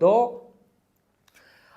2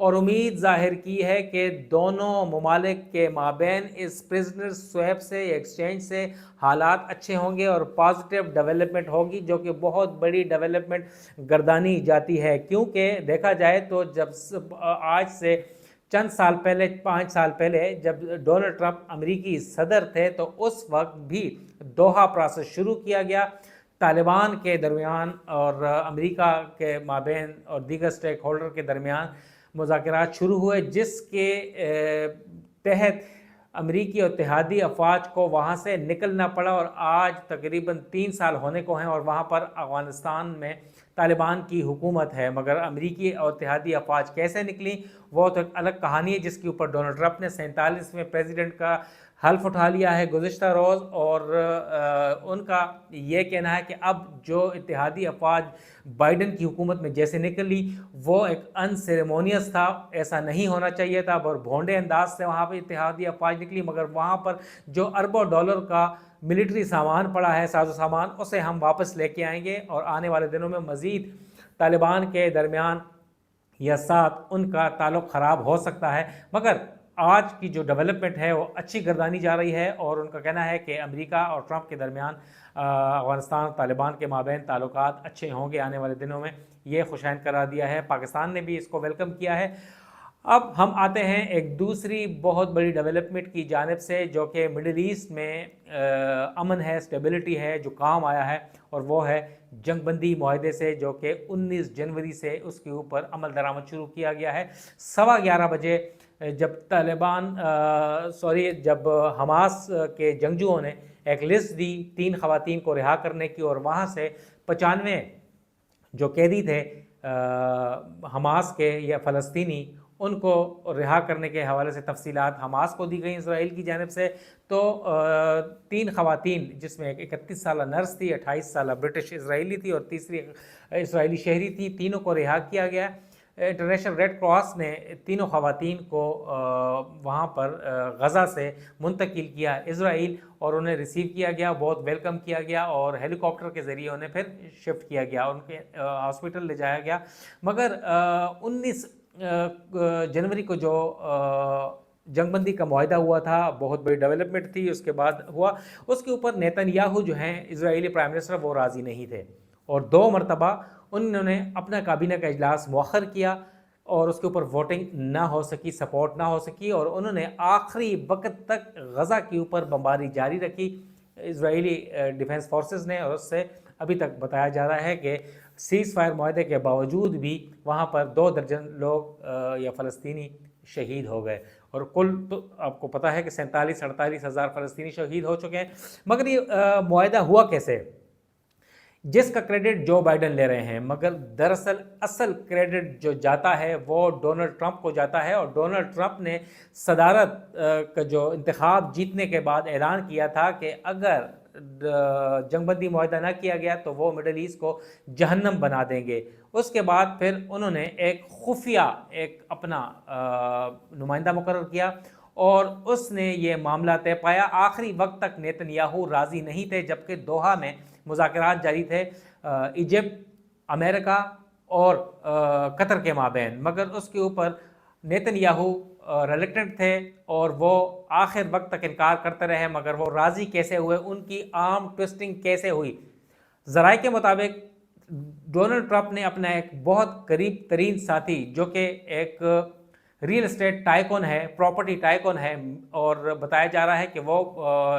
اور امید ظاہر کی ہے کہ دونوں ممالک کے مابین اس پرزنر سویپ سے ایکسچینج سے حالات اچھے ہوں گے اور پازیٹیو ڈیولپمنٹ ہوگی، جو کہ بہت بڑی ڈیولپمنٹ گردانی جاتی ہے، کیونکہ دیکھا جائے تو جب آج سے چند سال پہلے 5 سال پہلے جب ڈونلڈ ٹرمپ امریکی صدر تھے تو اس وقت بھی دوحہ پروسیس شروع کیا گیا طالبان کے درمیان اور امریکہ کے مابین اور دیگر سٹیک ہولڈر کے درمیان مذاکرات شروع ہوئے، جس کے تحت امریکی اور اتحادی افواج کو وہاں سے نکلنا پڑا، اور آج تقریباً 3 سال ہونے کو ہیں اور وہاں پر افغانستان میں طالبان کی حکومت ہے۔ مگر امریکی اور اتحادی افواج کیسے نکلیں وہ تو ایک الگ کہانی ہے، جس کے اوپر ڈونلڈ ٹرمپ نے 47ویں پریزیڈنٹ کا حلف اٹھا لیا ہے گزشتہ روز، اور ان کا یہ کہنا ہے کہ اب جو اتحادی افواج بائیڈن کی حکومت میں جیسے نکلی وہ ایک ان سیریمونیس تھا، ایسا نہیں ہونا چاہیے تھا، اور بھونڈے انداز سے وہاں پہ اتحادی افواج نکلی، مگر وہاں پر جو اربوں ڈالر کا ملٹری سامان پڑا ہے، ساز و سامان، اسے ہم واپس لے کے آئیں گے، اور آنے والے دنوں میں مزید طالبان کے درمیان یا ساتھ ان کا تعلق خراب ہو سکتا ہے۔ مگر آج کی جو ڈیولپمنٹ ہے وہ اچھی گردانی جا رہی ہے، اور ان کا کہنا ہے کہ امریکہ اور ٹرمپ کے درمیان افغانستان اور طالبان کے مابین تعلقات اچھے ہوں گے آنے والے دنوں میں، یہ خوشائند قرار دیا ہے۔ پاکستان نے بھی اس کو ویلکم کیا ہے۔ اب ہم آتے ہیں ایک دوسری بہت بڑی ڈیولپمنٹ کی جانب سے، جو کہ مڈل ایسٹ میں امن ہے، اسٹیبلٹی ہے، جو کام آیا ہے، اور وہ ہے جنگ بندی معاہدے سے، جو کہ 19 جنوری سے اس کے اوپر عمل درآمد شروع کیا گیا ہے۔ 11:15 بجے جب جب حماس کے جنگجوؤں نے ایک لسٹ دی 3 خواتین کو رہا کرنے کی، اور وہاں سے 95 جو قیدی تھے حماس کے یا فلسطینی، ان کو رہا کرنے کے حوالے سے تفصیلات حماس کو دی گئیں اسرائیل کی جانب سے، تو 3 خواتین، جس میں ایک 31 سالہ نرس تھی، 28 سالہ برٹش اسرائیلی تھی، اور تیسری اسرائیلی شہری تھی، تینوں کو رہا کیا گیا۔ انٹرنیشنل ریڈ کراس نے تینوں خواتین کو وہاں پر غزہ سے منتقل کیا اسرائیل، اور انہیں ریسیو کیا گیا، بہت ویلکم کیا گیا، اور ہیلی کاپٹر کے ذریعے انہیں پھر شفٹ کیا گیا، ان کے ہاسپٹل لے جایا گیا۔ مگر 19 جنوری کو جو جنگ بندی کا معاہدہ ہوا تھا، بہت بڑی ڈیولپمنٹ تھی، اس کے بعد ہوا، اس کے اوپر نیتن یاہو جو ہیں اسرائیلی پرائم منسٹر، وہ راضی نہیں تھے، اور 2 مرتبہ انہوں نے اپنا کابینہ کا اجلاس مؤخر کیا، اور اس کے اوپر ووٹنگ نہ ہو سکی، سپورٹ نہ ہو سکی، اور انہوں نے آخری وقت تک غزہ کے اوپر بمباری جاری رکھی اسرائیلی ڈیفنس فورسز نے، اور اس سے ابھی تک بتایا جا رہا ہے کہ سیز فائر معاہدے کے باوجود بھی وہاں پر 2 درجن لوگ یا فلسطینی شہید ہو گئے، اور کل تو آپ کو پتہ ہے کہ 47-48 ہزار فلسطینی شہید ہو چکے ہیں۔ مگر یہ معاہدہ ہوا کیسے، جس کا کریڈٹ جو بائیڈن لے رہے ہیں، مگر دراصل اصل کریڈٹ جو جاتا ہے وہ ڈونلڈ ٹرمپ کو جاتا ہے، اور ڈونلڈ ٹرمپ نے صدارت کا جو انتخاب جیتنے کے بعد اعلان کیا تھا کہ اگر جنگ بندی معاہدہ نہ کیا گیا تو وہ مڈل ایسٹ کو جہنم بنا دیں گے۔ اس کے بعد پھر انہوں نے ایک خفیہ ایک اپنا نمائندہ مقرر کیا، اور اس نے یہ معاملہ طے پایا۔ آخری وقت تک نیتن یاہو راضی نہیں تھے، جبکہ دوحہ میں مذاکرات جاری تھے ایجپٹ، امریکہ اور قطر کے مابین، مگر اس کے اوپر نیتن یاہو ریلیکٹنٹ تھے، اور وہ آخر وقت تک انکار کرتے رہے۔ مگر وہ راضی کیسے ہوئے، ان کی آرم ٹوسٹنگ کیسے ہوئی؟ ذرائع کے مطابق ڈونلڈ ٹرمپ نے اپنا ایک بہت قریب ترین ساتھی، جو کہ ایک ریل اسٹیٹ ٹائکون ہے، پراپرٹی ٹائکون ہے، اور بتایا جا رہا ہے کہ وہ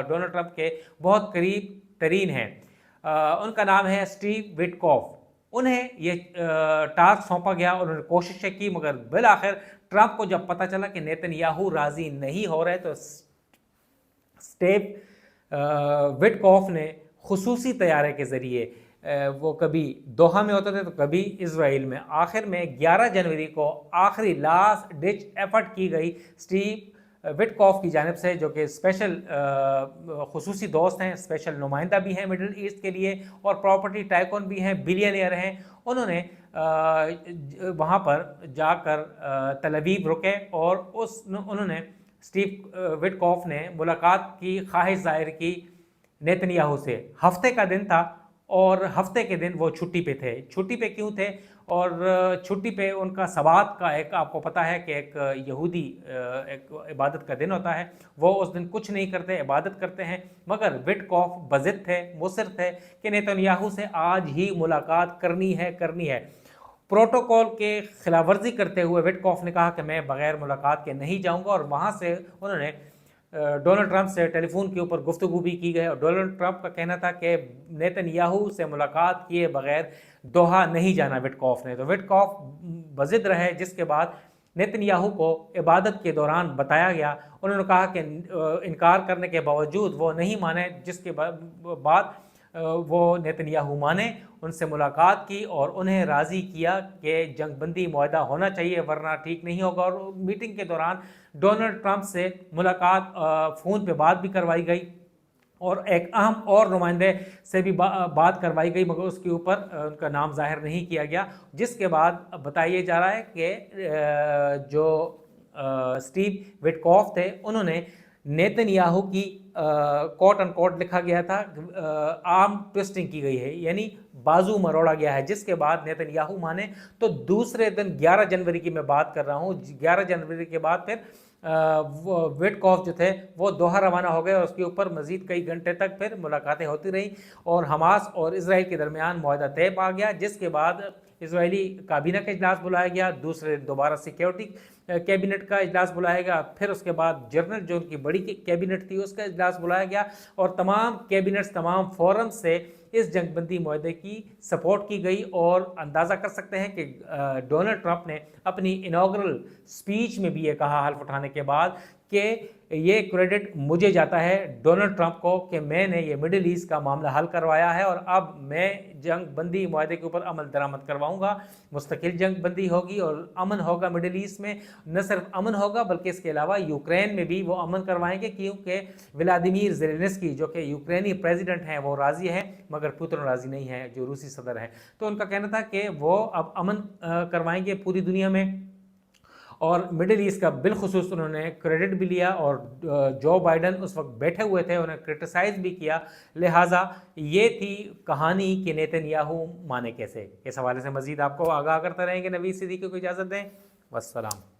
ڈونلڈ ٹرمپ کے بہت قریب ترین ہیں، ان کا نام ہے اسٹیو وٹکوف۔ انہیں یہ ٹاسک سونپا گیا، انہوں نے کوششیں کی، مگر بالآخر ٹرمپ کو جب پتہ چلا کہ نیتن یاہو راضی نہیں ہو رہے، تو اسٹیو وٹکوف نے خصوصی طیارے کے ذریعے، وہ کبھی دوحہ میں ہوتے تھے تو کبھی اسرائیل میں، آخر میں 11 جنوری کو آخری لاسٹ ڈچ ایفرٹ کی گئی اسٹیو وٹکوف کی جانب سے، جو کہ اسپیشل خصوصی دوست ہیں، اسپیشل نمائندہ بھی ہیں مڈل ایسٹ کے لیے، اور پراپرٹی ٹائکون بھی ہیں، بلینئر ہیں۔ انہوں نے وہاں پر جا کر تل ابیب رکے، اور انہوں نے اسٹیو وٹکوف نے ملاقات کی خواہش ظاہر کی نیتن یاہو سے۔ ہفتے کا دن تھا، اور ہفتے کے دن وہ چھٹی پہ تھے. چھٹی پہ کیوں تھے؟ اور چھٹی پہ ان کا سبات کا ایک آپ کو پتہ ہے کہ ایک یہودی ایک عبادت کا دن ہوتا ہے، وہ اس دن کچھ نہیں کرتے، عبادت کرتے ہیں. مگر وٹکوف بضد تھے، مصر تھے کہ نیتن یاہو سے آج ہی ملاقات کرنی ہے. پروٹوکول کے خلاف ورزی کرتے ہوئے وٹکوف نے کہا کہ میں بغیر ملاقات کے نہیں جاؤں گا، اور وہاں سے انہوں نے ڈونلڈ ٹرمپ سے ٹیلی فون کے اوپر گفتگو بھی کی گئی. اور ڈونلڈ ٹرمپ کا کہنا تھا کہ نیتن یاہو سے ملاقات کیے بغیر دوحہ نہیں جانا وٹکوف نے. تو وٹکوف بضد رہے، جس کے بعد نیتن یاہو کو عبادت کے دوران بتایا گیا. انہوں نے کہا کہ انکار کرنے کے باوجود وہ نہیں مانے، جس کے بعد وہ نیتن یاہو مانے، ان سے ملاقات کی اور انہیں راضی کیا کہ جنگ بندی معاہدہ ہونا چاہیے ورنہ ٹھیک نہیں ہوگا. اور میٹنگ کے دوران ڈونلڈ ٹرمپ سے ملاقات فون پہ بات بھی کروائی گئی اور ایک اہم اور نمائندے سے بھی بات کروائی گئی، مگر اس کے اوپر ان کا نام ظاہر نہیں کیا گیا. جس کے بعد بتایا جا رہا ہے کہ جو اسٹیو وٹکوف تھے انہوں نے نیتن یاہو کی کوٹ ان کوٹ لکھا گیا تھا آرم ٹوسٹنگ کی گئی ہے، یعنی بازو مروڑا گیا ہے. جس کے بعد نیتن یاہو مانے تو دوسرے دن 11 جنوری کی میں بات کر رہا ہوں، 11 جنوری کے بعد پھر وٹکوف جو تھے وہ دوحہ روانہ ہو گئے اور اس کے اوپر مزید کئی گھنٹے تک پھر ملاقاتیں ہوتی رہیں اور حماس اور اسرائیل کے درمیان معاہدہ طے پا گیا. جس کے بعد اسرائیلی کابینہ کا اجلاس بلایا گیا، دوسرے دوبارہ سیکیورٹی کیبنٹ کا اجلاس بلایا گیا، پھر اس کے بعد جنرل جو ان کی بڑی کیبنٹ تھی اس کا اجلاس بلایا گیا اور تمام کیبنٹس تمام فورم سے اس جنگ بندی معاہدے کی سپورٹ کی گئی. اور اندازہ کر سکتے ہیں کہ ڈونلڈ ٹرمپ نے اپنی انوگرل سپیچ میں بھی یہ کہا حلف اٹھانے کے بعد کہ یہ کریڈٹ مجھے جاتا ہے ڈونلڈ ٹرمپ کو کہ میں نے یہ مڈل ایسٹ کا معاملہ حل کروایا ہے اور اب میں جنگ بندی معاہدے کے اوپر عمل درآمد کرواؤں گا. مستقل جنگ بندی ہوگی اور امن ہوگا مڈل ایسٹ میں. نہ صرف امن ہوگا بلکہ اس کے علاوہ یوکرین میں بھی وہ امن کروائیں گے، کیونکہ ولادیمیر زیلنسکی جو کہ یوکرینی پریزیڈنٹ ہیں وہ راضی ہیں مگر پوتن راضی نہیں ہے جو روسی صدر ہیں. تو ان کا کہنا تھا کہ وہ اب امن کروائیں گے پوری دنیا میں اور مڈل ایسٹ کا بالخصوص انہوں نے کریڈٹ بھی لیا. اور جو بائیڈن اس وقت بیٹھے ہوئے تھے انہیں کرٹیسائز بھی کیا. لہٰذا یہ تھی کہانی کہ نیتن یاہو مانے کیسے. اس حوالے سے مزید آپ کو آگاہ کرتے رہیں گے. نوید صدیقی کو اجازت دیں، والسلام.